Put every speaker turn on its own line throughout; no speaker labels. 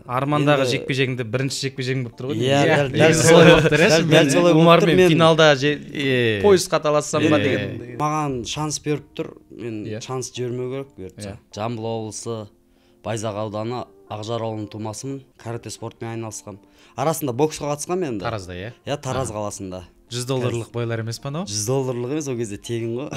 Армандағы жекпе-жегіңді бірінші жекпе-жегің болып тұр ғой.
Иә, дәл солай болып тұр.
Дәл солай болып тұр. Финалда поясқа талассам ба деген.
Маған шанс беріп тұр. Мен шанс жібермеу керек бұйыртса. Жамбыл облысы Байзақ ауданы Ақжар ауылының тумасымын. Карате спортымен айналысқам. Арасында боксқа қатысқам енді.
Таразда, иә?
Иә, Тараз қаласында.
$100 бойлар емес па анау?
$100 емес, ол кезде тегін ғой.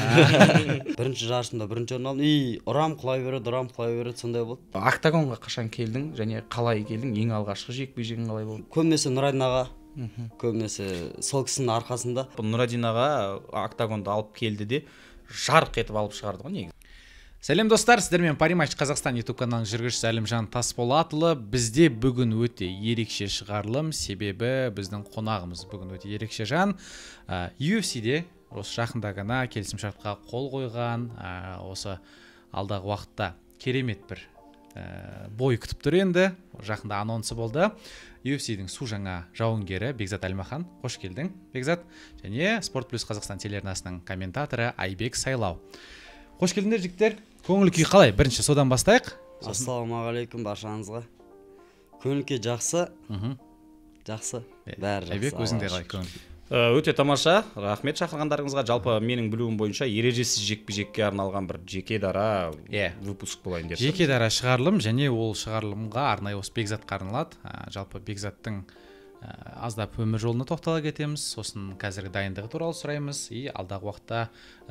Бірінші жарысында бірінші орын алдым. Ұрам құлай береді, сондай болды.
Октагонға қашан келдің және қалай келдің? Ең алғашқы жекпе-жегің қалай болды?
Көбінесе Нұрадин аға, көбінесе сол кісінің арқасында.
Нұрадин аға октагонды алып келді де жарқ етіп алып шығарды ғой негізі.
Сәлем достар, сіздермен Париматч Қазақстан YouTube каналының жүргізушісі Әлімжан Тасболатұлы. Бізде бүгін өте ерекше шығарылым, себебі біздің қонағымыз бүгін өте ерекше жан. UFC-де осы жақында ғана келісімшартқа қол қойған, осы алдағы уақытта керемет бір бой күтіп тұр енді. Жақында анонсы болды. UFC-дің су жаңа жауынгері Бекзат Әлмахан, қош келдің, Бекзат. Және Спорт Плюс Қазақстан телеарнасының комментаторы Айбек Сайлау. Қош келдіңдер жігіттер. Көңіл күй қалай? Бірінші содан бастайық.
Ассалаумағалейкум баршаңызға. Көңіл күй жақсы. Жақсы. Бәрі жақсы.
Айбек, өзіңде қалай көңіл күй?
Өте тамаша. Рахмет шақырғандарыңызға. Жалпы менің білуім бойынша ережесіз жекпе-жекке арналған бір жеке дара выпуск болайын деп.
Жеке дара шығарылым, және ол шығарылымға арнайы осы Бекзатқа арналады. Жалпы Бекзаттың аздап өмір жолына тоқтала кетеміз. Сосын қазіргі дайындығы туралы сұраймыз. Алдағы уақытта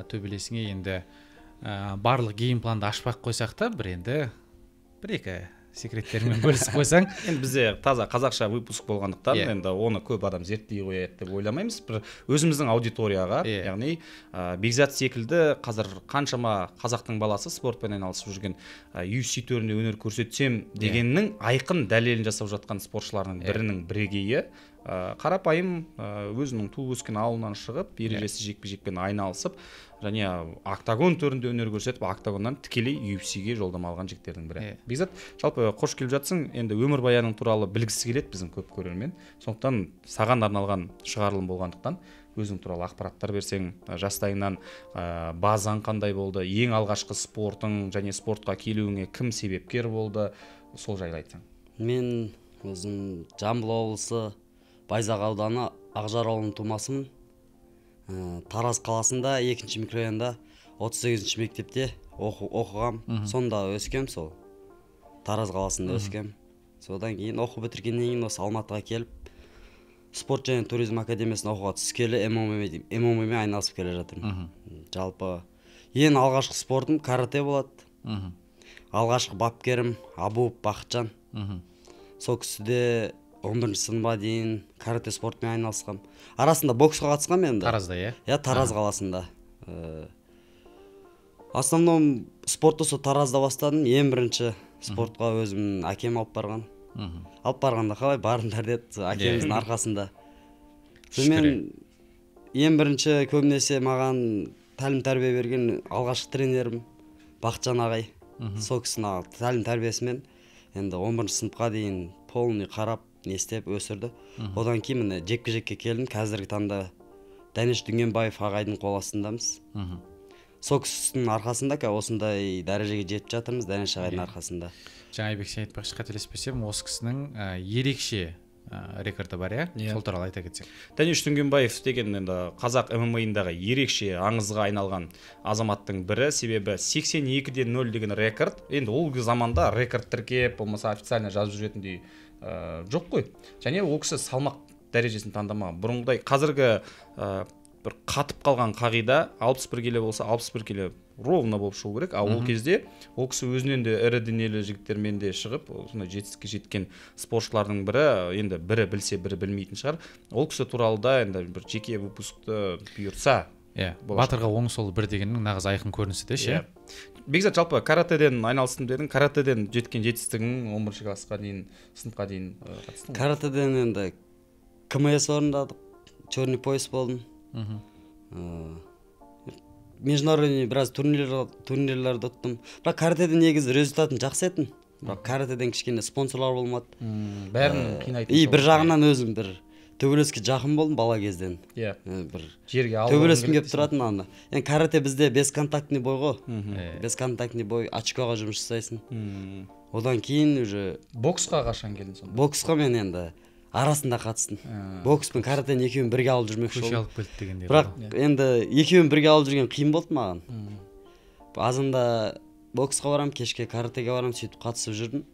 төбелесіңе енді барлық геймпланды ашпақ қойсақ та, бір-екі секреттермен бөлісіп қойсаң.
Енді бізде таза қазақша выпуск болғандықтан, енді оны көп адам зерттей қояды деп ойламаймыз. Бір өзіміздің аудиторияға, яғни Бекзат секілді қазір қаншама қазақтың баласы спортпен айналысып жүрген UFC төрінде өнер көрсетсем дегеннің айқын дәлелін жасап жатқан спортшылардың бірінің бірегейі. Қарапайым өзінің туып өскен ауылынан шығып, ережесіз жекпе-жекпен айналысып, және октагон төрінде өнер көрсетіп, октагоннан тікелей UFC-ге жолдама алған жігіттердің бірі. Бекзат, жалпы қош келіп жатсың. Енді өмір баяның туралы білгісі келеді біздің көп көрермен. Сондықтан саған арналған шығарылым болғандықтан өзің туралы ақпараттар берсең, жастайыңнан базаң қандай болды, ең алғашқы спортың және спортқа келуіңе кім себепкер болды, сол жайлы айтсаң.
Мен өзім Жамбыл облысы Байзақ ауданы Ақжар ауылының тумасымын. Тараз қаласында 2-ші микрорайонда 38-ші мектепте оқығам. Сонда өскем, сол Тараз қаласында өскем. Содан кейін оқу бітіргеннен кейін осы Алматыға келіп, спорт және туризм академиясына оқуға түскелі ММА-мен айналысып келе жатырмын. Жалпы ең алғашқы спортым карате болады. Алғашқы бапкерім Абуов Бақытжан. Сол кісіде 11-ші сыныпқа дейін карате спортымен айналысқам. Арасында боксқа қатысқам енді.
Таразда, иә?
Иә, Тараз қаласында. Основном спортты сол Таразда бастадым. Ең бірінші спортқа өзім әкем алып барған. Алып барғанда қалай барыңдар деді, әкеміздің арқасында. Сонымен ең бірінші көбінесе маған тәлім тәрбие берген алғашқы тренерім Бақытжан ағай. Сол кісінің тәлім тәрбиесімен енді 11-ші сыныпқа дейін полный қарап, не істеп өсірді. Одан кейін міне жекпе-жекке келдім. Қазіргі таңда Дәнеш Дүнгенбаев ағайдың қол астындамыз. Сол кісінің арқасында осындай дәрежеге жетіп жатырмыз, Дәнеш ағайдың арқасында.
Жаңа Айбек, сен айтпақшы қателеспесем, осы кісінің ерекше рекорды бар, иә? Сол туралы айта кетсең.
Дәнеш Дүнгенбаев деген енді қазақ ММА-ындағы ерекше аңызға айналған азаматтың бірі, себебі 82-0 деген рекорд. Енді ол заманда рекорд тіркеп, болмаса официально жазып жүретіндей жоқ қой. Және ол кісі салмақ дәрежесін таңдамаған. Бұрынғыдай қазіргі бір қатып қалған қағида 61 келі болса 61 келі ровно болып шығу керек. Ол кезде ол кісі өзінен де ірі денелі жігіттермен де шығып, сондай жетістікке жеткен спортшылардың бірі, енді бірі білсе, бірі білмейтін шығар. Ол кісі туралы да енді бір жеке выпускты бұйырса,
батырға оң солы бір дегеннің нағыз айқын көрінісі де, ше?
Бекзат, жалпы каратеден айналыстым дедің. Каратеден жеткен жетістігің 11-ші классқа дейін, сыныпқа дейін қатыстың?
Каратеден енді КМС орындадық, черный пояс болдым. Международный біраз турнирлерді ұттым. Бірақ каратеден негізі результатын жақсы етін. Бірақ каратеден кішкене спонсорлар болмады.
Бәрін қинайтын.
Бір жағынан өзім бір төбелеске жақын болдым бала кезден. Бір
жерге алып
төбелескім келіп тұратын анда. Енді карате бізде бесконтактный бой ғой. Бесконтактный бой, очкоға жұмыс жасайсың. Одан кейін уже
боксқа қашан келдің сонда?
боксқа мен енді арасында қатыстым. Бокс пен каратені екеуін бірге алып жүрмекші
көше
болдым.
алып келді дегендей.
Бірақ енді екеуін бірге алып жүрген қиын болды маған. Азында боксқа барам, кешке каратеге барам, сөйтіп қатысып жүрдім.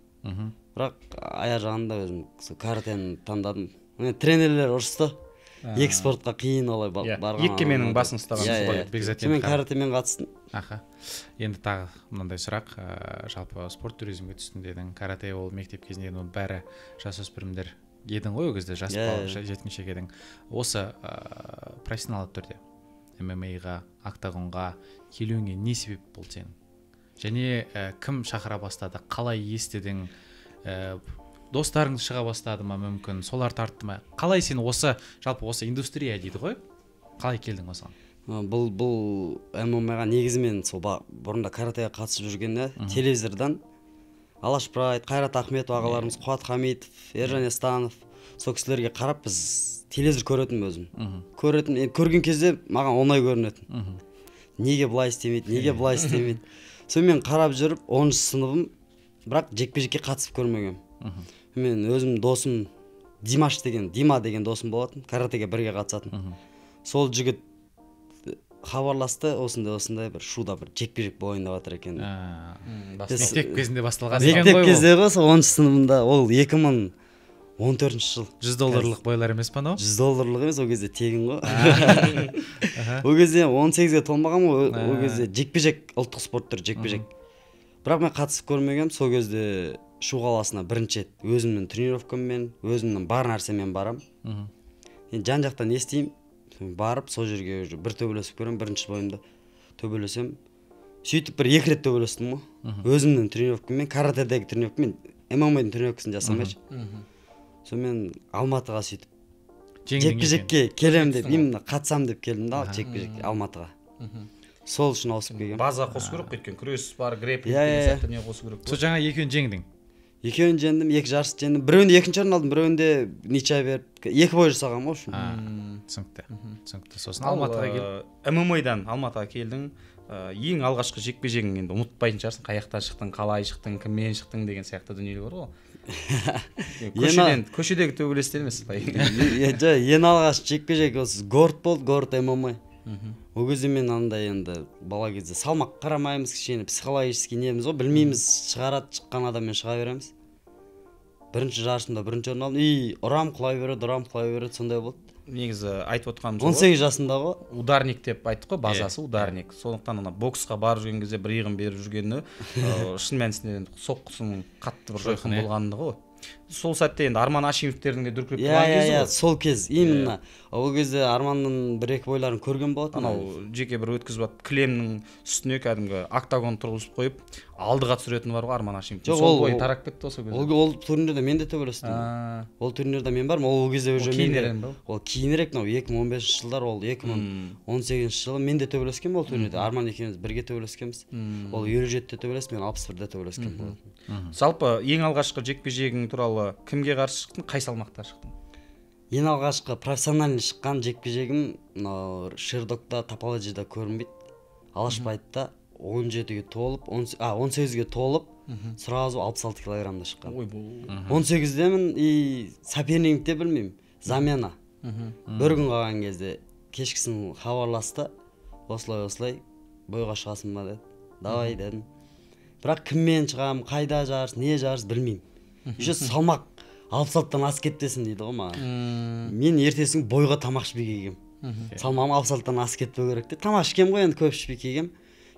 Бірақ аяқ жағында өзім каратені таңдадым. Тренерлер ұрысты. Екі спортқа қиын олай барған.
Екі кеменің басын ұстаған.
Мен каратемен қатыстым.
Аха. Енді тағы мынандай сұрақ, жалпы спорт туризмге түстің дедің. Карате ол мектеп кезінде оның бәрі жасөспірімдер едің ғой, ол кезде жас бала, жеткіншек едің. Осы профессионалды түрде ММА-ға, октагонға келуіңе не себеп болды сенің? Және кім шақыра бастады, қалай естідің, достарың шыға бастады ма мүмкін, солар тартты ма? Қалай сен осы, жалпы осы индустрия дейді ғой, қалай келдің осыған?
Бұл ММА-ға негізімен сол бұрында каратеге қатысып жүргенде телевизордан Алаш Прайд, Қайрат Ахметов ағаларымыз, Қуат Хамитов, Ержан Естанов, сол кісілерге қарап біз телевизор көретін өзім. Көрген кезде маған оңай көрінетін. Неге бұлай істемейді, неге бұлай істемейді. Сонымен қарап жүріп 10-шы сыныбым, бірақ жекпе-жекке қатысып көрмегем. Мен өзім досым Дима деген досым болатын, каратеге бірге қатысатын. Сол жігіт хабарласты, осындай бір шуда бір жекпе-жек болайын деп жатыр екен.
Мектеп кезінде басталған.
Мектеп кезде ғой, сол 10-шы сыныбымда, ол 2014 жыл.
$100 бойлар емес па мынау?
$100 емес, ол кезде тегін ғой. Ол кезде 18-ге толмаған ғой, ол кезде жекпе-жек, ұлттық спорт түрі жекпе-жек. Бірақ мен қатысып көрмегем, сол кезде Шу қаласына бірінші рет өзімнің тренировкаммен, өзімнің бар нәрсемен барам. Жан-жақтан естеймін, барып сол жерге бір төбелесіп көрем, бірінші бойымда төбелесем. Сөйтіп бір 2 рет төбелестім ғой. Өзімнің тренировкаммен, каратедегі тренировкаммен, ММА-ның тренировкасын жасамайшы. Сонымен Алматыға сөйтіп жекпе-жекке келем деп, именно қатысам деп келдім да, жекпе-жекке Алматыға. Сол үшін ауысып келгем.
База қосу керек өйткені күрес бар, грэпплинг деген сияқты не қосу керек.
Сол жаңа екеуін жеңдің.
Екеуін жеңдім, 2 жарыс жеңдім. Біреуінде 2-ші орын алдым, біреуінде ничья беріп, 2 бой жасағам ғой.
Түсінікті. Сосын Алматыға келдің.
ММА-дан Алматыға келдің. Ең алғашқы жекпе-жегің енді ұмытпайтын шығарсың, қай жақтан шықтың, қалай шықтың, кіммен шықтың деген сияқты дүниелер бар ғой. Көшедегі төбелестер емес былай.
Ең алғаш жекпе-жек осы Горд болды, Горд ММА. Ол кезде мен андай енді бала кезде салмақ қарамаймыз, кішкене психологический неміз ғой, білмейміз, шығарады, шыққан адаммен шыға береміз. Бірінші жарысымда бірінші орын алдым, ұрам құлай береді, сондай болды.
Негізі айтып отқанымыз
18 жасында ғой.
Ударник деп айттық қой, базасы ударник. Сондықтан ана боксқа барып жүрген кезде бір иығын беріп жүргені шын мәнісінде соққысының қатты бір жойқын болғаны ғой. Сол сәтте енді Арман Ашимовтердің де дүркіреп тұрған кезі ғой.
Сол кез, именно. Ол кезде Арманның 1-2 бойларын көрген болатын.
Анау жеке бір өткізіп атып, кілемнің үстіне кәдімгі октагон тұрғызып қойып, алдыға түсіретіні бар ғой Арман Ашимов. Сол бойы тарап кетті осы кезде.
Ол турнирде мен де төбелестім. Ол турнирде мен бармын, ол кезде уже мен ол кейінірек, 2015 жылдар, ол 2018 жылы мен де төбелескем ол турнирде. Арман екеуміз бірге төбелескенбіз. Ол 57-те төбелесті, мен 61-де төбелескен болатын.
Жалпы ең алғашқы жекпе-жегің туралы кімге қарсы шықтың, қай салмақта шықтың?
Ең алғашқы профессиональный шыққан жекпе-жегім Шердокта, Топологияда көрінбейді. Алашбайда 17-ге толып, 18-ге толып, сразу 66 килограммда шыққан. 18-демін и соперник те білмеймін, замена. Бір күн қалған кезде кешкісін хабарласты, осылай бойға шығасың ба деді. Давай дедім. Бірақ кіммен шығам, қайда жарыс, не жарыс білмеймін. Еще салмақ 66-тан асып кетпесін дейді ғой маған. Мен ертесің бойға тамақ ішпей келгем. Салмағым 66-тан асып кетпеу керек деп. Тамақ ішкем ғой енді, көп ішпей келгем.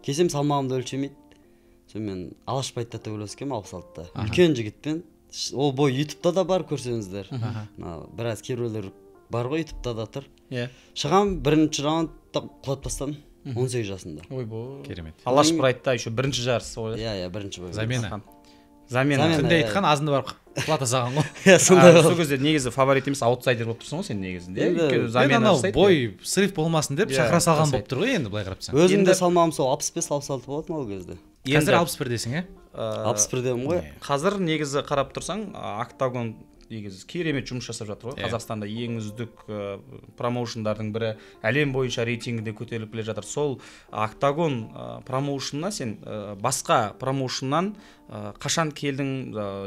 Келсем салмағымды өлшемейді. Сонымен Алашбайда төбелескем 66-та. Үлкен жігітпен. Ол бой ютубта да бар, көрсеңіздер. Біраз кейбіреулер бар ғой, ютубта да тұр. Шығам, бірінші раундта құлап тастадым. 18 жасында.
Ойбой, керемет.
Алашбайда еще бірінші жарыс ғой.
Бірінші бой.
Замена. Күнде айтқан азында барып құлата саған ғой.
Сол кезде негізі фаворит емес, аутсайдер болып тұрсың ғой сен негізінде.
Мен анау бой срыв болмасын деп шақыра салған болып тұр ғой енді былай қарапсаң.
Өзімде салмағым сол 65-66 болатын ол кезде.
Қазір 61 десің,
61 демін ғой.
Қазір негізі қарап тұрсаң, октагон негізі керемет жұмыс жасап жатыр ғой. Қазақстанда ең үздік промоушндардың бірі, әлем бойынша рейтингінде көтеріліп келе жатыр. Сол Октагон промоушнына сен басқа промоушннан қашан келдің?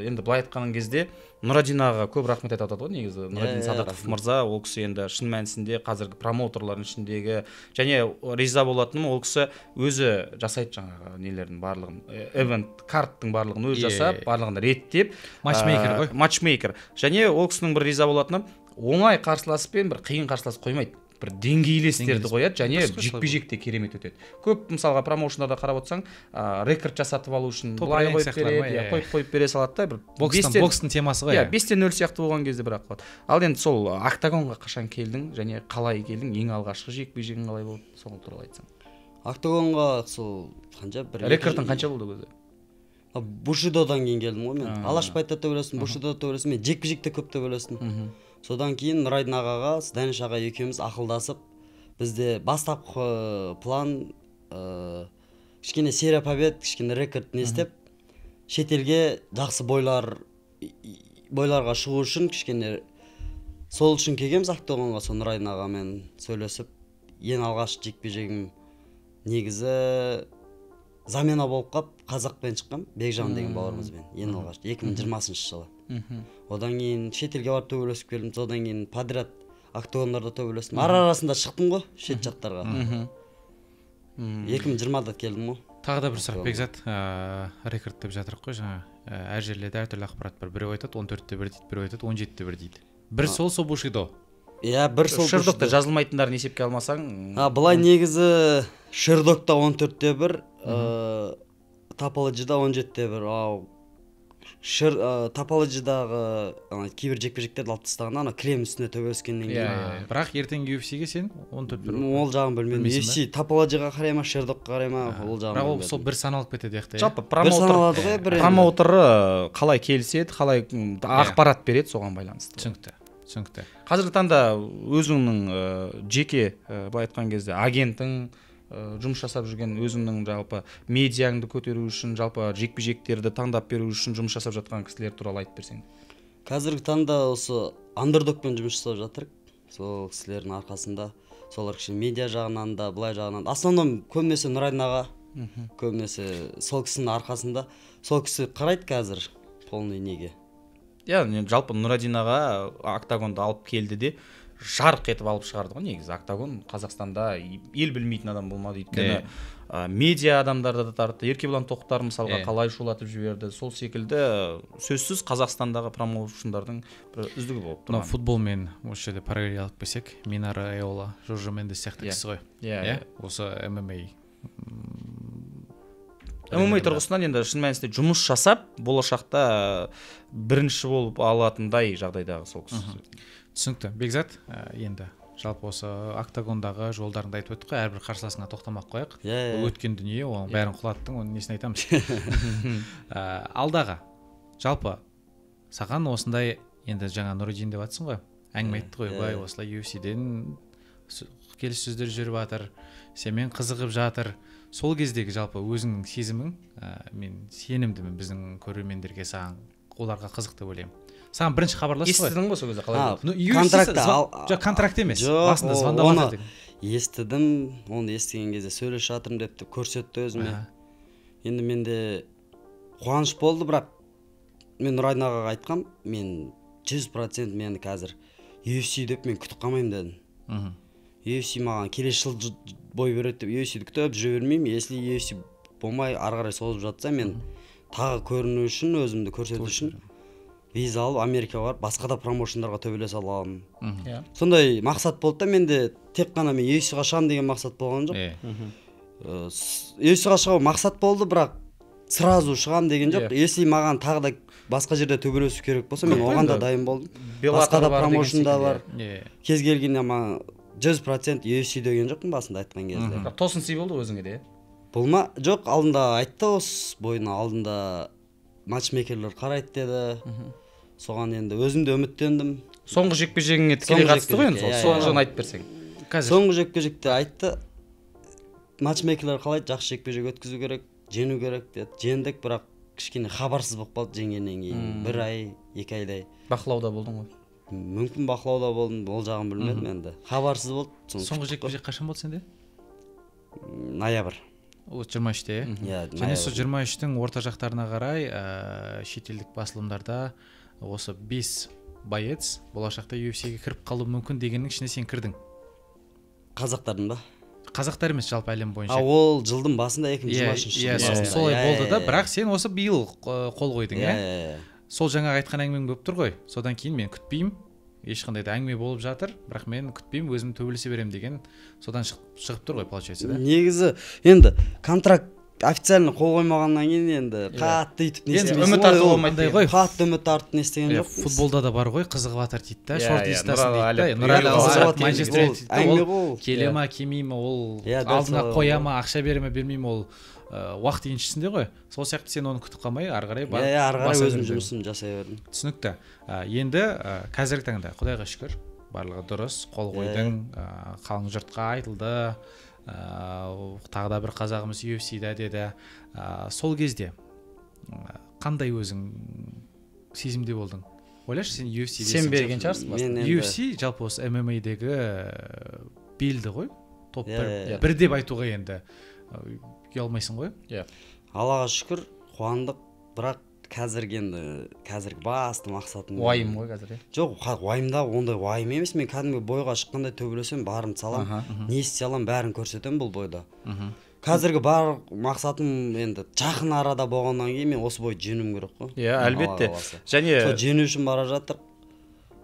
Енді былай айтқан кезде Нұрадинаға көп рахмет айтып жатады ғой негізі. Нұрадин Садықов мырза, ол кісі енді шын мәнісінде қазіргі промоутерлардың ішіндегі, және риза болатыным, ол кісі өзі жасайды жаңағы нелердің барлығын, event карттың барлығын өзі жасап, барлығын реттеп,
матчмейкер ғой.
Матчмейкер. Және ол кісінің бір риза болатыным, оңай қарсыласпен бір қиын қарсылас қоймайды. Бір деңгейлестерді қояды, және жекпе-жек те керемет өтеді. Көп мысалға промоушндарда қарап отырсаң, рекорд жасатып алу үшін былай қойып бере салады да, бір
бокстың темасы ғой.
5-0 сияқты болған кезде бірақ болады. Ал енді сол Октагонға қашан келдің және қалай келдің? Ең алғашқы жекпе-жегің қалай болды? Сол туралы айтсаң.
Октагонға сол қанша бір
рекордың қанша болды өзі?
Бушидодан кейін келдім ғой мен. Алашбайта төбелестім, Бушидода төбелестім, мен жекпе-жекте көп төбелестім. Содан кейін Нұрайдын ағаға, Даниш аға екеуміз ақылдасып, бізде бастапқы план кішкене серия побед, кішкене рекорд не істеп, шетелге жақсы бойларға шығу үшін кішкене сол үшін келгенбіз Октагонға. Сол Нұрайдын ағамен сөйлесіп, ең алғаш жекпе-жегім негізі замена болып қап, қазақпен шыққам, Бекжан деген бауырымызбен, ең алғаш 2020 жылы. Одан кейін шетелге барып төбелесіп келдім. Содан кейін подряд Октагондарда төбелестім. Арасында шықтым ғой шет жақтарға. 2020-да келдім ғой.
Тағы да бір сұрақ Бекзат, рекорд деп жатырық қой жаңа. Әр жерлерде әртүрлі ақпарат бар. Біреу айтады 14-те 1 дейді, біреу айтады 17-те 1 дейді. Бір сол Бушидо.
Иә, бір сол
Шердокта жазылмайтындарын есепке алмасаң,
былай негізі Шердокта 14-те 1, Топологияда 17-те 1. Топологиядағы кейбір жекпе-жектерді алып тастаған, ана крем үстіне төбелескеннен кейін.
Бірақ ертең UFC-ге сен 14-1.
Ол жағын білмедім. UFC Топологияға қарай ма, Шердокқа қарай ма, ол жағын
білмедім. Бірақ сол бір саналып кетеді яқты.
Жалпы промоутері қалай келіседі, қалай ақпарат береді, соған байланысты.
Түсінікті.
Қазіргі таңда өзіңнің жеке былай айтқан кезде агентің жұмыс жасап жүрген, өзіңнің жалпы медиаңды көтеру үшін, жалпы жекпе-жектерді таңдап беру үшін жұмыс жасап жатқан кісілер туралы айтып берсең.
Қазіргі таңда осы андердогпен жұмыс жасап жатырық. Сол кісілердің арқасында, солар кішкене медиа жағынан да, былай жағынан. Основном көбінесе Нұрайдын аға, көбінесе сол кісінің арқасында. Сол кісі қарайды қазір полный неге.
Жалпы Нұрайдын аға Октагонды алып келді де жарқ етіп алып шығарды ғой негізі. Октагон Қазақстанда ел білмейтін адам болмады, өйткені медиа адамдарды да тартты. Еркебұлан Тоқтар мысалға қалай шулатып жіберді. Сол секілді сөзсіз Қазақстандағы промоушндардың бір үздігі болып тұр.
Футболмен осы жерде параллель алып келсек, Минара Эола, Жоржо Мендес сияқты кісі ғой. Осы
ММА тұрғысынан енді шын мәнісінде жұмыс жасап, болашақта бірінші болып алатындай жағдайдағы сол кісі.
Түсінікті. Бекзат, енді жалпы осы Октагондағы жолдарыңды айтып өттік қой, әрбір қарсыласыңа тоқтамақ қояйық. Бұл өткен дүние, оның бәрін құлаттың, оның несін айтамыз. Алдағы, жалпы саған осындай, енді жаңа Нұридин деп атсың ғой, әңгіме айтты ғой, бай осылай UFC-ден келіссөздер жүріп жатыр, сенімен қызығып жатыр. Сол кездегі жалпы өзіңнің сезімің, мен сенімдімін біздің көрермендерге, саған оларға қызық деп ойлаймын. Саған бірінші хабарласты ғой.
Естідің ғой сол кезде қалай?
Контракт емес. Басында звондап жатыр.
Естідім, оны естіген кезде сөйлесіп жатырмын деп көрсетті өзіме. Енді менде қуаныш болды, бірақ мен Нұрайдын ағаға айтқам, мен 100% мені қазір UFC деп мен күтіп қалмаймын дедім. UFC маған келесі жыл бой береді деп UFC-ді күтіп жүре бермеймін. Если UFC болмай ары қарай созып жатса, мен тағы көріну үшін, өзімді көрсету үшін виза алып Америкаға барып басқа да промоушндарға төбелесе аламын. Сондай мақсат болды да, менде тек қана мен UFC-ға шығамын деген мақсат болған жоқ. UFC-ға шығу мақсат болды, бірақ сразу шығам деген жоқ. Если маған тағы да басқа жерде төбелесу керек болса, мен оған да дайын болдым. Басқа да промоушнда бар. Кез келгенде маған 100% UFC деген жоқпын басында айтқан кезде.
Тосын сый болды өзіңе де?
Бұл ма? Жоқ, алдында айтты осы бойына, алдында матчмейкерлер қарайды деді. Соған енді өзім де үміттендім.
Соңғы жекпе-жегіңе тікелей қатысты ғой енді, соңғы жолын айтып берсең.
Соңғы жекпе-жекте айтты, матчмейкерлер қалайды, жақсы жекпе-жек өткізу керек, жеңу керек деді. Жеңдік, бірақ кішкене хабарсыз болып қалды жеңгеннен кейін. 1 ай, 2 айдай.
Бақылауда болдың ғой.
Мүмкін бақылауда болдым, ол жағын білмедім енді. Хабарсыз болды.
Соңғы жекпе-жек қашан болды сенде?
Ноябрь.
Ол 23-те,
иә?
Және сол 23-тің орта жақтарына қарай шетелдік басылымдарда осы 5 боец болашақта UFC-ге кіріп қалуы мүмкін дегеннің ішіне сен кірдің.
Қазақтардың ба?
Қазақтар емес, жалпы әлем бойынша.
Ол жылдың басында 2023 жылы.
Солай болды да, бірақ сен осы биыл қол қойдың, иә? Сол жаңағы айтқан әңгімең болып тұр ғой. Содан кейін мен күтпеймін. Ешқандай да әңгіме болып жатыр, бірақ мен күтпеймін, өзім төбелесе берем деген содан шығып тұр ғой, получается, да?
Негізі енді контракт официально қол қоймағаннан кейін енді қатты үйтіп не істемейсің.
Үміт артып болмайды
ғой. Қатты үміт артып не істеген жоқ.
Футболда да бар ғой, қызығып атыр дейді да, шорт листасын дейді да. Нұралы Манчестер Юнайтед келе ма, келмей ма, ол алдына қоя ма, ақша бере ма, бермей ма, ол уақыт еншісінде ғой. Сол сияқты сен оны күтіп қалмай, ары қарай бар.
Ары қарай өзім жұмысымды жасай бердім.
Түсінікті. Енді қазіргі таңда Құдайға шүкір, барлығы дұрыс, қол қойдың, қалың жұртқа айтылды. Тағы да бір қазағымыз UFC-да деді. Сол кезде қандай өзің сезімде болдың? Ойлашы, сен UFC-де
сен берген шығарсың.
UFC жалпы осы MMA-дегі белді ғой, топ бір деп айтуға енді ұялмайсың ғой?
Аллаға шүкір, қуандық, бірақ қазіргі басты мақсатым
уайым ғой қазір.
Жоқ, уайымда ондай уайым емес. Мен кәдімгі бойға шыққандай төбелесем, барымды салам, не істей алам, бәрін көрсетем бұл бойда. Қазіргі бар мақсатым енді жақын арада болғаннан кейін мен осы бойды жеңуім керек қой.
Иә, әлбетте. Және
сол жеңу үшін бара жатыр.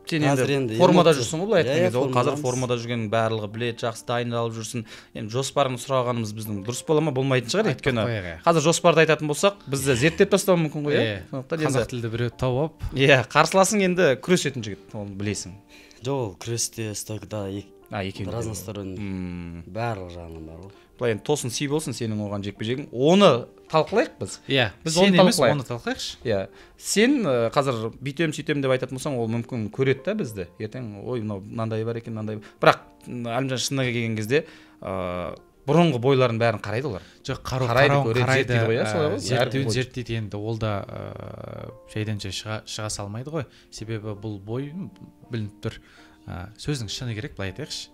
Сен енді формада жүрсің ғой, былай айтқан кезде. Ол қазір формада жүргеннің барлығы біледі, жақсы дайындалып жүрсің. Енді жоспарыңды сұрағанымыз біздің дұрыс бола ма, болмайтын шығар, өйткені қазір жоспарды айтатын болсақ, бізді зерттеп тастауы мүмкін ғой, иә.
Қазақ тілді біреу тауып.
Иә, қарсыласың енді күресетін жігіт, оны білесің.
Жоқ, күресте, стойкада разносторонний барлық жағынан бар ғой.
Былай енді тосын сый болсын сенің оған жекпе-жегің. Оны талқылайық біз.
Иә,
біз оны
талқылайықшы.
Иә. Сен қазір бүйтем сөйтем деп айтатын болсаң, ол мүмкін көреді да бізді. Ертең ой, мынандай бар екен, мынандай. Бірақ Әлімжан шынына келген кезде бұрынғы бойларын бәрін қарайды олар.
Жоқ, қарайды, зерттейді енді. Ол да жайдан жай шыға салмайды ғой. Себебі бұл бой білініп тұр. Сөздің шыны керек, былай айтайықшы.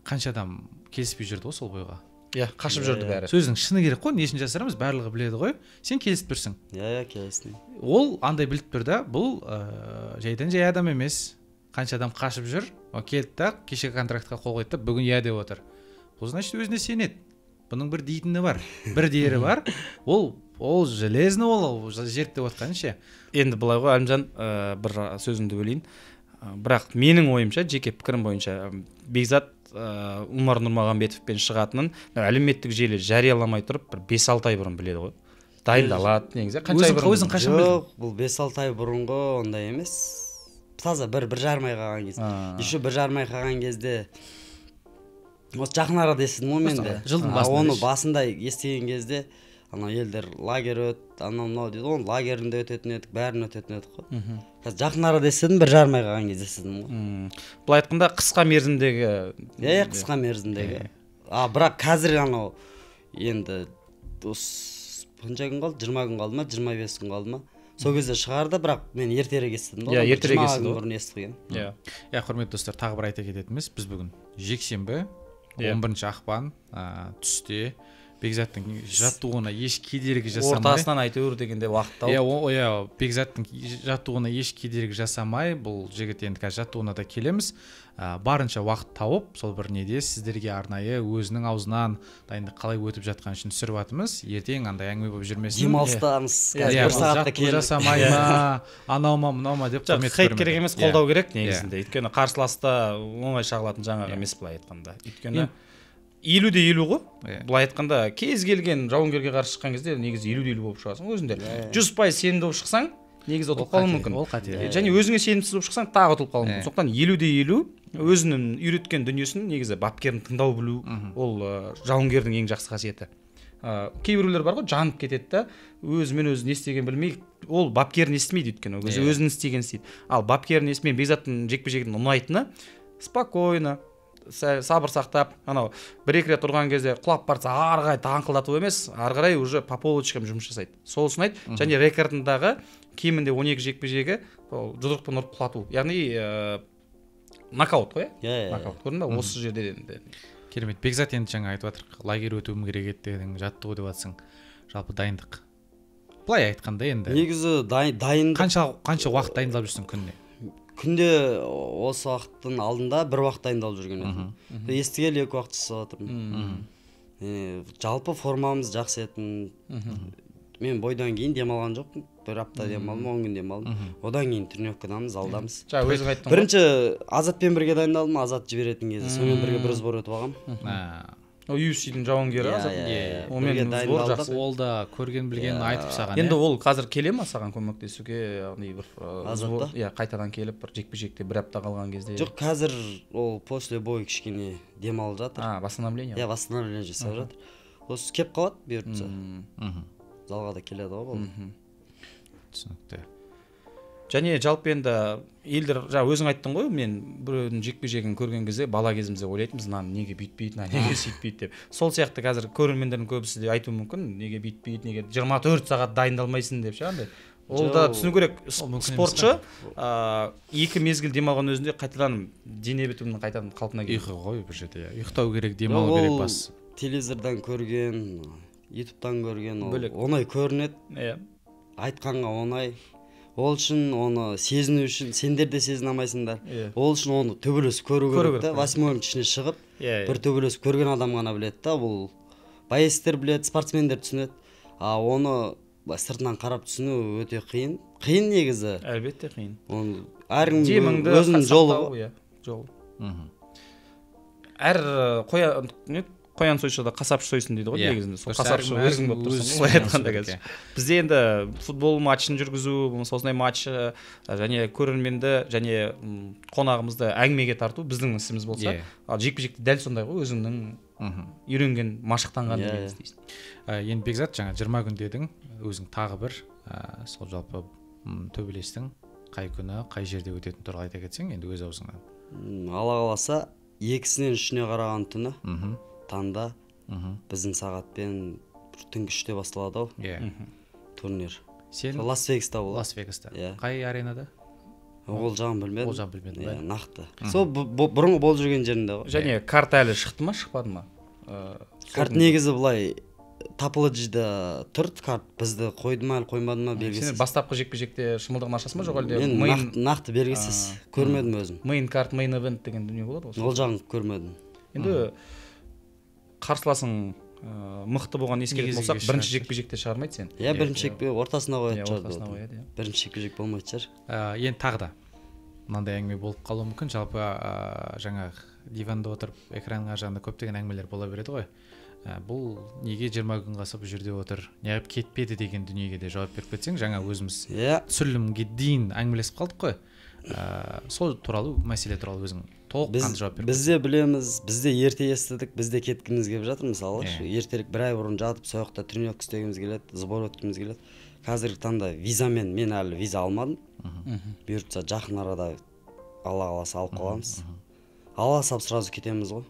Қанша адам келіспей жүрді ғой сол бойға?
Иә, қашып жүрді бәрі.
Сөздің шыны керек қой, несін жасырамыз, барлығы біледі ғой. Сен келісіп тұрсың.
Иә, келістім.
Ол андай біліп тұр да, бұл жайдан жай адам емес. Қанша адам қашып жүр, келді да, кешегі контрактқа қол қойды да, бүгін иә деп отыр. Бұл значит өзіне сенеді. Бұның бір дейтіні бар, бір дері бар. Ол железно, ол зерттеп отқан ше.
Енді былай ғой, Әлімжан, бір сөзімді бөлейін. Бірақ менің ойымша, жеке пікірім бойынша, Бекзат Умар Нұрмағамбетовпен шығатынын әлеуметтік желі жарияламай тұрып бір 5-6 ай бұрын біледі ғой. Дайындалады негізі.
Өзің қашан білдің?
Жоқ, бұл 5-6 ай бұрынғы ондай емес. Таза 1-1,5 ай қалған кезде. Еще 1,5 ай қалған кезде осы жақын арада естідім ғой мен де. Оны басында естіген кезде анау елдер лагерь өт, анау дейді, оны лагерінде өтетін едік, бәрін өтетін едік қой. Қазір жақын арада естідім, 1,5 ай қалған кезде естідім ғой.
Былай айтқанда қысқа мерзімдегі.
Иә, қысқа мерзімдегі. Бірақ қазір анау енді қанша күн қалды? 20 күн қалды ма, 25 күн қалды ма? Сол кезде шығарды, бірақ мен ертерек естідім.
Иә, ертерек естідім.
20 күн бұрын естіген.
Иә, құрметті достар, тағы бір айта кететініміз, біз бүгін жексенбі 11 ақпан түсте Бекзаттың жаттығуына еш кедергі жасамай,
ортасынан айтыр дегенде уақыт тауып.
Иә, Бекзаттың жаттығуына еш кедергі жасамай, бұл жігіт енді қазір жаттығуына да келеміз. Барынша уақыт тауып, сол бір неде сіздерге арнайы өзінің аузынан дайындық қалай өтіп жатқан үшін түсіріп жатырмыз. Ертең андай әңгіме болып жүрмесін.
Демалыстамыз. Қазір 1 сағатта келіп
жасамай ма, анау ма, мынау ма деп
құрмет көрмеді. Хейт керек емес, қолдау керек негізінде. Өйткені қарсыласта оңай шағылатын жаңағы емес былай айтқанда. Өйткені 50-50 ғой. Былай айтқанда кез келген жауынгерге қарсы шыққан кезде негізі 50-50 болып шығасың өзінде. 100% сенімді болып шықсаң, негізі ұтылып қалуы мүмкін. Және өзіңе сенімсіз болып шықсаң, тағы ұтылып қалуы мүмкін. Сондықтан 50-50 өзінің үйреткен дүниесін негізі бапкерін тыңдау білу, ол жауынгердің ең жақсы қасиеті. Кейбіреулер бар ғой, жанып кетеді да, өзімен өзі не істегенін білмей, ол бапкерін естімейді өйткені, өзінің істегенін істейді. Ал бапкерін естімей Бекзаттың жекпе-жегінің ұнайтыны спокойно, сабыр сақтап анау бір екі рет ұрған кезде құлап барса ары қарай таңқылдату емес, ары қарай уже по полочкам жұмыс жасайды. Сол ұнайды. Және рекордындағы кемінде 12 жекпе-жегі жұдырықпен ұрып құлату. Яғни нокаут қой, нокаут. Көрдің бе? Осы жерде енді.
Керемет. Бекзат енді жаңа айтып жатыр, лагерь өтуім керек еді дедің, жаттығу деп жатсың. Жалпы дайындық. Былай айтқанда енді.
Негізі дайындық.
Қанша уақыт дайындалып жүрсің күнде?
Күнде осы уақыттың алдында бір уақыт дайындалып жүрген едім. Естігелі 2 уақыт жасап жатырмын. Жалпы формамыз жақсы етін. Мен бойдан кейін демалған жоқпын. Бір апта демалдым, 10 күн демалдым. Одан кейін тренировкадамыз, алдамыз.
Жаңа өзің айттың ғой.
Бірінші Азатпен бірге дайындалдым, Азат жіберетін кезде. Сонымен бірге бір сбор өтіп алғам.
UFC-дің жауынгері Азат.
Онымен дайындалдық.
Ол да көрген білгенін айтып саған.
Енді ол қазір келе ма саған көмектесуге, яғни бір
Азатта?
Қайтадан келіп бір жекпе-жекте бір апта қалған кезде.
Жоқ, қазір ол после бой кішкене демалып жатыр.
Восстановление.
Восстановление жасап жатыр. Осы кеп қалады бұйыртса. Залға да келеді ғой бұл.
Түсінікті.
Және жалпы енді елдер, жаңа өзің айттың ғой, мен біреудің жекпе-жегін көрген кезде бала кезімізде ойлайтынбыз, мынаны неге бүйтпейді, неге сөйтпейді деп. Сол сияқты қазір көрермендердің көбісі де айтуы мүмкін, неге бүйтпейді, неге 24 сағат дайындалмайсың деп ше андай. Ол да түсіну керек, спортшы 2 мезгіл демалған өзінде қайтадан дене бітімінің қайтадан қалпына келеді.
Ұйқы ғой бір жерде. Ұйықтау керек, демалу керек бас.
Телевизордан көрген, ютубтан көрген, оңай көрінеді. Айтқанға оңай. Ол үшін оны сезіну үшін сендер де сезіне алмайсыңдар. Ол үшін оны төбелесіп көру керек та. 8-ның ішіне шығып, бір төбелесіп көрген адам ғана біледі та. Бұл боецтер біледі, спортсмендер түсінеді. Оны сыртынан қарап түсіну өте қиын. Қиын негізі.
Әлбетте қиын.
Әркім өзінің жолы.
Әр қоян сойса да қасапшы сойсын дейді ғой негізінде. Сол қасапшы өзің болып тұрсың ғой айтқанда қазір. Бізде енді футбол матчын жүргізу, осындай матч және көрерменді және қонағымызды әңгімеге тарту біздің ісіміз болса, ал жекпе-жекте дәл сондай ғой, өзіңнің үйренген, машықтанған деген істейсің.
Енді Бекзат жаңа 20 күн дедің, өзің тағы бір сол жалпы төбелестің, қай күні, қай жерде өтетін туралы айта кетсең, енді өз аузыңнан.
Алла қаласа 2-сінен 3-не қараған түні таңда біздің сағатпен түнгі 3-те басталады ау турнир.
Сен
Лас-Вегаста болады.
Лас-Вегаста. Қай аренада?
Ол жағын білмедім.
Ол жағын білмедім, бай.
Нақты. Сол бұрынғы болып жүрген жерінде ғой.
Және карт әлі шықты ма, шықпады ма?
Карт негізі былай Тапологида тұрды карт. Бізді қойды ма, әлі қоймады ма белгісіз.
Сен бастапқы жекпе-жекте шымылдығын ашасың ба, жоқ әлде?
Мен нақты белгісіз көрмедім өзім.
Мейн карт, мейн event деген дүние болады ғой.
Ол жағын көрмедім.
Енді қарсыласың мықты болған ескеретін болсақ, бірінші жекпе-жекте шығармайды сен.
Бірінші жекпе ортасына қояды
шығар.
Бірінші жекпе-жек болмайды шығар.
Енді тағы да мынандай әңгіме болып қалуы мүмкін. Жалпы жаңа диванда отырып экранның ар жағында көптеген әңгімелер бола береді ғой. Бұл неге 20 күн қасып бұл жерде отыр, неғып кетпеді деген дүниеге де жауап беріп кетсең, жаңа өзіміз түсірілімге дейін әңгімелесіп қалдық қой. Сол туралы мәселе туралы өзің толыққанды жауап бер.
Бізде білеміз, бізде ерте естідік, бізде кеткіміз келіп жатыр. Мысалы, ертерек бір ай бұрын жатып, сояқта тренировка істегіміз келеді, сбор өткіміз келеді. Қазіргі таңда визамен мен әлі виза алмадым. Бұйыртса жақын арада Алла қаласа алып қаламыз. Алла сап сразу кетеміз ғой.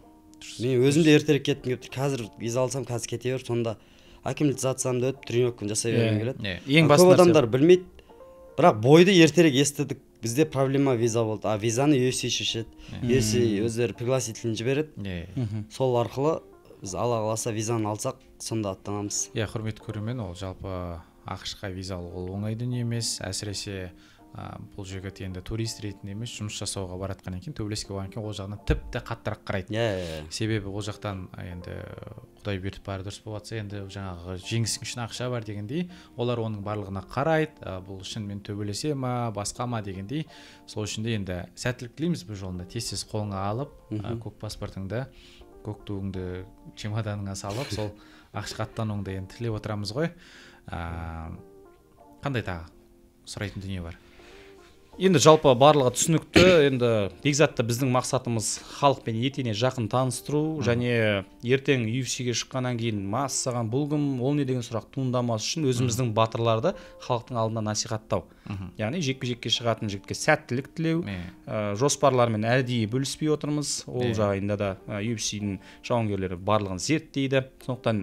Мен өзім де ертерек кеттім келіп, қазір виза алсам, қазір кете беріп, сонда аккредитацияны өтіп тренировканы жасай бергім келеді. Көп адамдар білмейді. Бірақ бойды ертерек естідік. Бізде проблема виза болды. Визаны UFC шешеді. UFC өздері пригласительін жібереді. Сол арқылы біз Алла қаласа визаны алсақ, сонда аттанамыз.
Құрметті көрермен, ол жалпы ақш-қа виза алу оңай дүние емес. Әсіресе бұл жігіт енді турист ретінде емес, жұмыс жасауға баратқаннан кейін, төбелеске болғаннан кейін ол жағынан тіпті қаттырақ қарайды. Себебі ол жақтан енді Құдай беріп бары дұрыс болып жатса, енді жаңағы жеңісің үшін ақша бар дегендей, олар оның барлығына қарайды. Бұл шынымен төбелесе ма, басқа ма дегендей. Сол үшін де енді сәттілік тілейміз бұл жолында. Тез қолыңа алып, көк паспортыңды, көк туыңды чемоданыңа салып, сол ақшқа аттануыңды енді тілеп отырамыз ғой. Қандай тағы сұрайтын дүние бар?
Енді жалпы барлығы түсінікті. Енді бекзатта біздің мақсатымыз халықпен етене жақын таныстыру, және ертең UFC-ге шыққаннан кейін массаған бұл кім, ол не деген сұрақ туындамас үшін өзіміздің батырларды халықтың алдында насихаттау. Яғни жекпе-жекке шығатын жігітке сәттілік тілеу, жоспарлармен әдейі бөліспей отырмыз. Ол жайында да UFC-дің жауынгерлері барлығын зерттейді. Сондықтан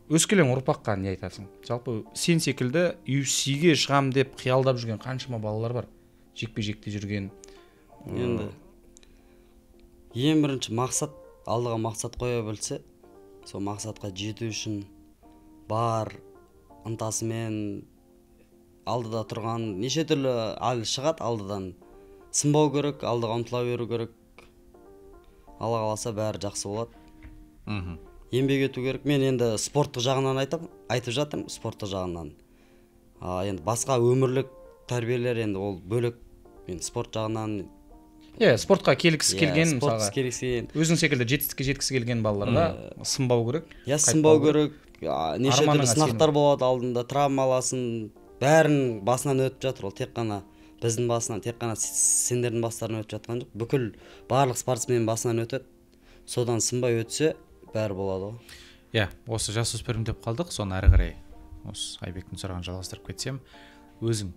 өскелең ұрпаққа не айтасың? Жалпы сен секілді UFC-ге шығам деп қиялдап жүрген қаншама балалар бар? Жекпе-жекте жүрген.
Енді ең бірінші мақсат, алдыға мақсат қоя білсе, сол мақсатқа жету үшін бар ынтасымен алдыда тұрған неше түрлі шығады алдыдан. Сынбау керек, алдыға ұмтыла беру керек. Алла қаласа бәрі жақсы болады. Еңбек ету керек. Мен енді спорттық жағынан айтып жатырмын, спорттық жағынан. Енді басқа өмірлік тәрбиелер енді ол бөлек. Мен спорт жағынан
спортқа келгісі келген,
мысалға
өзің секілді жетістікке жеткісі келген балаларға сынбау керек.
Сынбау керек. Неше түрлі сынақтар болады алдында, травмаласын, бәрін басынан өтіп жатыр. Ол тек қана біздің басынан, тек қана сендердің бастарынан өтіп жатқан жоқ. Бүкіл барлық спортсмен басынан өтеді. Содан сынбай өтсе бәрі болады ғой.
Осы жасөспірім деп қалдық, соны әрі қарай осы Айбектің сұрағын жалғастырып кетсем, өзің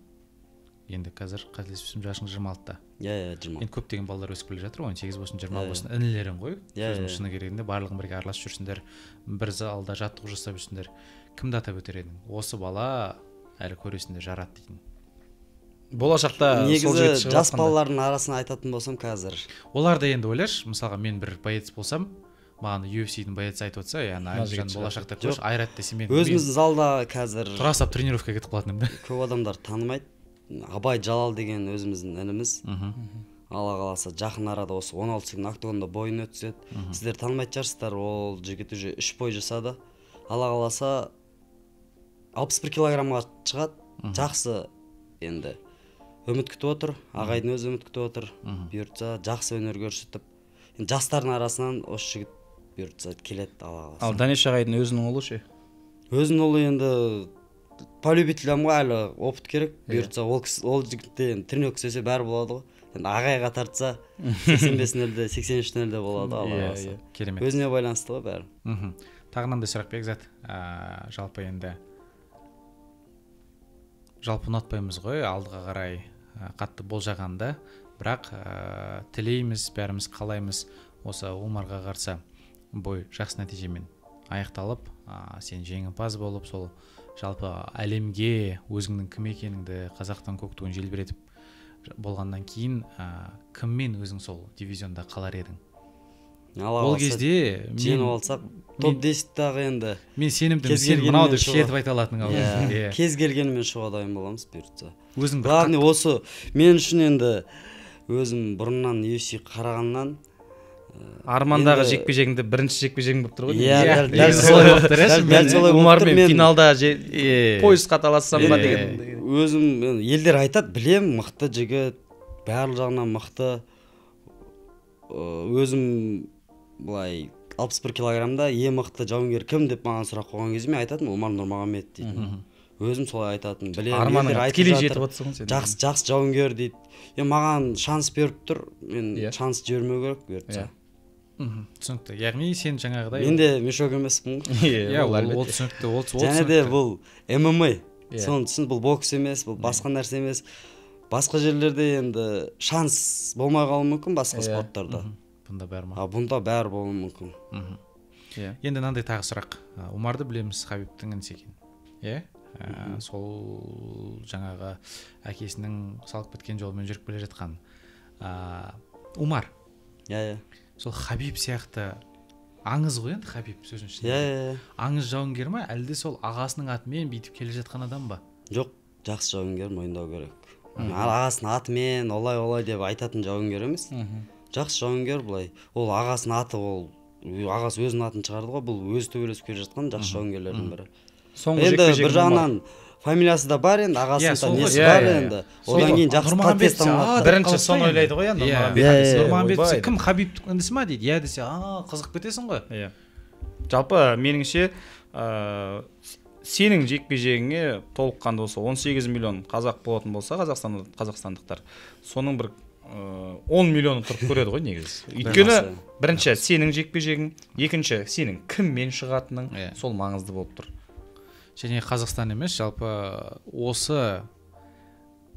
енді қазір қателеспесем жасың 26-та.
20.
Енді көптеген балалар өсіп келе жатыр, 18 болсын, 20 болсын, інілерің ғой. Сөздің шыны керегінде барлығын бірге араласып жүрсіңдер, бір залда жаттығу жасап жүрсіңдер. Кімді атап өтер едің? Осы бала әлі көресіңдер жарады дейтін.
Болашақта
негізі жас балалардың арасына айтатын болсам қазір.
Олар да енді ойлашы, мысалға мен бір боец болсам, маған UFC-дің боец айтып отса, Айжан болашақта көш, Айрат десе мен
өзіміздің залда қазір
тұра сап тренировкаға кетіп қалатынмын да.
Көп адамдар танымайды. Абай Жалал деген өзіміздің ініміз. Алла қаласа жақын арада осы 16 күн октагонда бойын өткізеді. Сіздер танымайтын шығарсыздар, ол жігіт уже 3 бой жасады. Алла қаласа 61 килограммға шығады. Жақсы енді үміт күтіп отыр. Ағайдың өзі үміт күтіп отыр. Бұйыртса жақсы өнер көрсетіп, жастардың арасынан осы жігіт бұйыртса келеді, Алла қаласа.
Ал Данеш ағайдың өзінің ұлы ше?
Өзінің ұлы енді по любителям ғой, әлі опыт керек. Бұйыртса ол жігітте тренировка істесе бәрі болады ғой. Енді ағайға тартса 85-нелде, 83-нелде болады, Алла қаласа.
Керемет.
Өзіне байланысты ғой бәрі.
Тағы мынандай сұрақ Бекзат. Жалпы енді жалпы ұнатпаймыз ғой алдыға қарай қатты болжағанда, бірақ тілейміз, бәріміз қалаймыз осы Омарға қарсы бой жақсы нәтижемен аяқталып, сен жеңімпаз болып, сол жалпы әлемге өзіңнің кім екеніңді қазақтан көк туын желбіретіп болғаннан кейін кіммен өзің сол дивизионда қалар едің? Ол кезде
жеңіп алсақ топ-10-дағы енді
мен сенімдім, сен мынау деп шетіп айта алатының.
Кез келгенімен шығуға дайын боламыз бұйыртса.
Өзің
главный осы мен үшін енді өзім бұрыннан UFC қарағаннан
армандағы жекпе-жегіңді бірінші жекпе-жегің болып тұр ғой.
Дәл солай болып тұр.
Омармен финалда поясқа талассам ба деген.
Өзім елдер айтады, білем, мықты жігіт, барлық жағынан мықты. Өзім былай 61 килограммда ең мықты жауынгер кім деп маған сұрақ қойған кезде мен айтатынмын, Омар Нұрмағамбет дейтін. Өзім солай айтатын. Білем, елдер айтып жатыр. Жақсы жауынгер дейді. Маған шанс беріп тұр, мен шанс жібермеу керек бұйыртса.
Түсінікті. Яғни сен жаңағыдай
мен де мешок емеспін.
Ол түсінікті.
Және де бұл ММА. Соны түсін, бұл бокс емес, бұл басқа нәрсе емес. Басқа жерлерде енді шанс болмай қалуы мүмкін, басқа спорттарда.
Бұнда бәрі ма?
Бұнда бәрі болуы мүмкін.
Енді мынандай тағы сұрақ. Омарды білеміз, Хабибтің інісі екен. Сол жаңағы әкесінің салып кеткен жолымен жүріп келе жатқан Омар. Сол Хабиб сияқты аңыз ғой енді, Хабиб сөзінің ішінде. Аңыз жауынгер ма, әлде сол ағасының атымен бүйтіп келе жатқан адам ба?
Жоқ, жақсы жауынгер, мойындау керек. Ағасының атымен олай деп айтатын жауынгер емес. Жақсы жауынгер былай. Ол ағасының аты, ол ағасы өзінің атын шығарды ғой, бұл өзі төбелесіп келе жатқан жақсы жауынгерлердің бірі. Енді бір жағынан фамилиясы да бар енді, ағасында несі бар енді. Одан кейін жақсы протез танылады.
Бірінші соны ойлайды ғой енді.
Нұрмағамбет кім, Хабибтің інісі ма дейді? Десе, қызық кетесің ғой.
Жалпы меніңше сенің жекпе-жегіңе толыққанды осы 18 миллион қазақ болатын болса, қазақстандықтар, соның бір 10 миллионы тұрып көреді ғой негізі. Өйткені бірінші сенің жекпе-жегің, екінші сенің кіммен шығатының, сол маңызды болып тұр.
Және Қазақстан емес, жалпы осы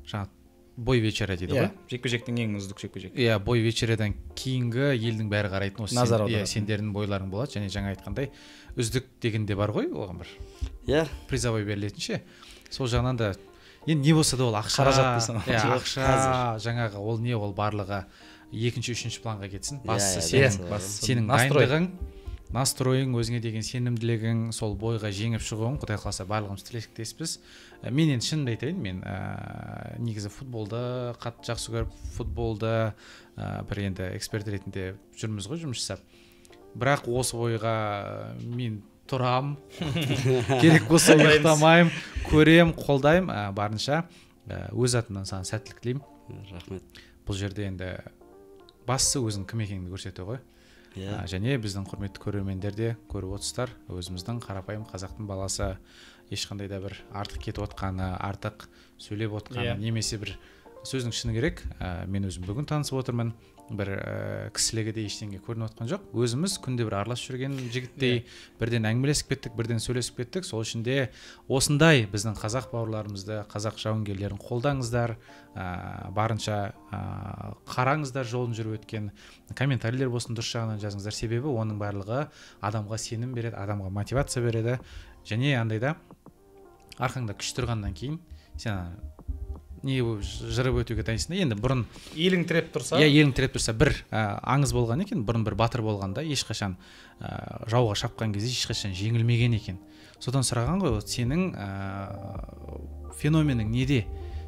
жаңа бой вечера дейді ғой.
Жекпе-жектің ең үздік жекпе-жек.
Иә, бой вечерадан кейінгі елдің бәрі қарайтын осы сендердің бойларың болады. Және жаңа айтқандай үздік дегенде бар ғой, оған бір.
Иә.
Призовой берілетін ше. Сол жағынан да енді не болса да ол ақша. Ақша, жаңағы ол не, ол барлығы екінші, үшінші планға кетсін. Бастысы сенің дайындығың, настройың, өзіңе деген сенімділігің, сол бойға жеңіп шығуың, Құдай қаласа барлығымыз тілектеспіз. Мен енді шынымды айтайын, мен негізі футболды қатты жақсы көріп, футболды бір енді эксперт ретінде жүрміз ғой, жұмыс жасап. Бірақ осы ойға мен тұрам, керек болса ұйықтамайым, көрем, қолдайым, барынша өз атымнан саған сәттілік тілеймін.
Рахмет.
Бұл жерде енді бастысы өзің кім екеніңді көрсету ғой. Және біздің құрметті көрермендер де көріп отырсыздар, өзіміздің қарапайым қазақтың баласы ешқандай да бір артық кетіп отқаны, артық сөйлеп отқаны, немесе бір сөздің шыны керек. Мен өзім бүгін танысып отырмын, бір кісілігі де ештеңе көрініп отқан жоқ. Өзіміз күнде бір араласып жүрген жігіттей бірден әңгімелесіп кеттік, бірден сөйлесіп кеттік. Сол үшін де осындай біздің қазақ бауырларымызды, қазақ жауынгерлерін қолдаңыздар, барынша қараңыздар жолын жүріп өткен, комментарийлер болсын дұрыс жағынан жазыңыздар. Себебі оның барлығы адамға сенім береді, адамға мотивация береді. Және андайда арқаңда күш тұрғаннан кейін сен не жырып өтуге дайынсың. Енді бұрын
елің тіреп тұрса,
елің тіреп тұрса, бір аңыз болған екен, бұрын бір батыр болғанда ешқашан жауға шапқан кезде ешқашан жеңілмеген екен. Содан сұраған ғой, сенің феноменің неде?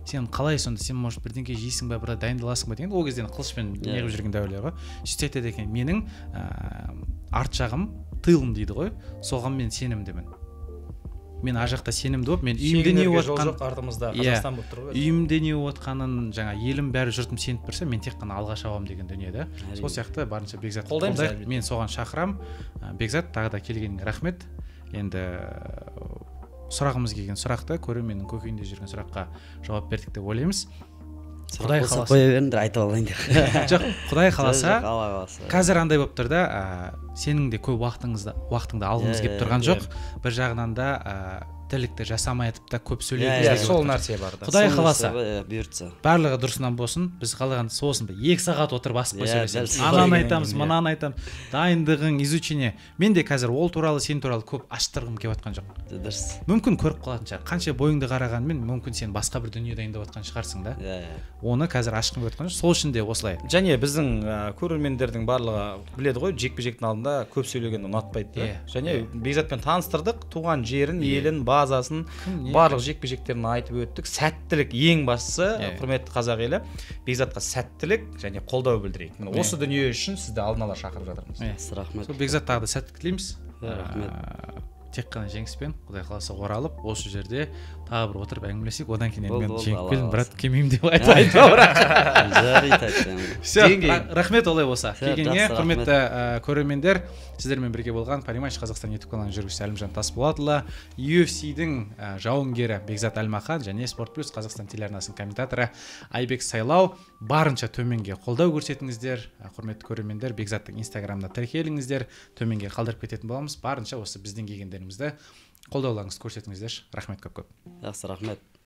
Сен қалай сонда, сен может бірдеңке жейсің ба, бірде дайындаласың ба деген. Ол кезде қылышпен неғып жүрген дәуірлер ғой. Сөйтіп айтады екен, менің арт жағым, тылым дейді ғой, соған мен сенімдімін. Мен ар жақта сенімді болып, мен үйімде не отқан, үйімде не отқанын, жаңа елім бәрі жұртым сеніп тұрса, мен тек қана алға шабамын деген дүниеде. Сол сияқты барынша Бекзат қолдаймын. Мен соған шақырам. Бекзат, тағы да келгеніңе рахмет. Енді сұрағымыз келген сұрақты, көрерменнің көкейінде жүрген сұраққа жауап бердік деп ойлаймыз.
Құдай қаласа қоя беріңдер, айтып алайын деп.
Жоқ, Құдай қаласа. Қазір андай болып тұр да, сенің де көп уақытыңды алғымыз келіп тұрған жоқ. Бір жағынан да тірлікті жасамай айтып та көп сөйлейді.
Сол нәрсе бар да.
Құдай қаласа
бұйыртса.
Барлығы дұрысынан болсын, біз қалаған сосын 2 сағат отырып басып сөйлесеміз. Ананы айтамыз, мынаны айтамыз. Дайындығың, изучение. Мен де қазір ол туралы, сен туралы көп аштырғым келіп жатқан жоқ.
Дұрыс.
Мүмкін көріп қалатын шығар. Қанша бойыңды қарағанмен, мүмкін сен басқа бір дүние дайындап жатқан шығарсың да. Оны қазір ашқым келіп жатқан жоқ. Сол үшін де осылай.
Және біздің көрермендердің барлығы біледі ғой, жекпе-жектің алдында көп сөйлегенді ұнатпайды. Және Бекзатпен таныстырдық, туған жерін, елін, базасын, барлық жекпе-жектерін айтып өттік. Сәттілік ең бастысы, құрметті қазақ елі, Бекзатқа сәттілік және қолдау білдірейік. Осы дүние үшін сізді алдын ала шақырып жатырмыз.
Рахмет.
Сол Бекзат тағы да сәттілік тілейміз.
Рахмет.
Тек қана жеңіспен, Құдай қаласа оралып, осы жерде тағы бір отырып әңгімелесек, одан кейін мен жеңіп келдім, брат, келмеймін деп айтайын. Рахмет олай болса. Келгенге, құрметті көрермендер, сіздермен бірге болған Париматч Қазақстан YouTube каналының жүргізушісі Әлімжан Тасболатұлы, UFC-дің жауынгері Бекзат Әлмахан және Спорт Плюс Қазақстан телеарнасының комментаторы Айбек Сайлау барынша төменге қолдау көрсетіңіздер. Құрметті көрермендер, Бекзаттың Инстаграмда тіркеліңіздер, төменге қалдырып кететін боламыз. Барынша осы біздің келгендерімізді қолдауларыңызды көрсетіңіздер. Рахмет көп.
Жақсы, рахмет.